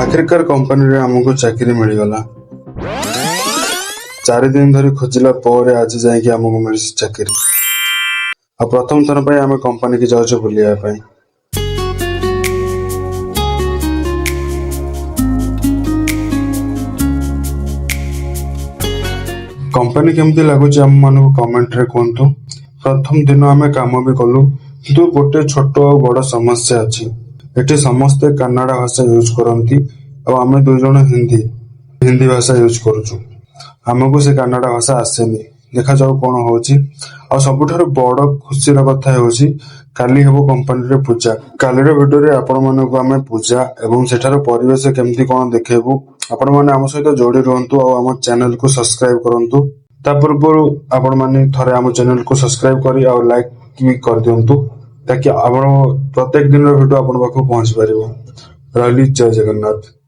आखिरकार कंपनी रे हमको चाकरी मिलगला। 4 दिन धरी खोजिला पर आज जाए कि हमको मिल चाकरी। आ प्रथम थर पे आम कंपनी की जाऊँ बुलिया पाई। कंपनी केमती लगुच आम मान कमेंट रे कहतु। प्रथम दिन आम काम भी कलु किंतु गोटे छोट और बड़ समस्या अच्छी। एटी समस्ते कन्नड़ भाषा यूज करती और आम 2 जन हिंदी भाषा यूज करुचु। आमको से कन्नड़ भाषा आसेनी। देखा जाऊ कौन होची। और सबुठारु बड़ खुशी कथा होची काली हेबो कंपनी रे पूजा। काली रो वीडियो रे आपण मानको आमे पूजा एवं सेठार परिवेश केमती कोन देखेबु। आपण माने आम सहित जोड़ी रहंतु और आम चैनल को सब्सक्राइब करंतु। ता पूर्व आपण माने थरे आम चैनल को सब्सक्राइब करी और लाइक भी कर दियंतु ताकि आपण प्रत्येक दिन रो वीडियो आपण पाखु पहुंच परिबो। रहली जय जगन्नाथ।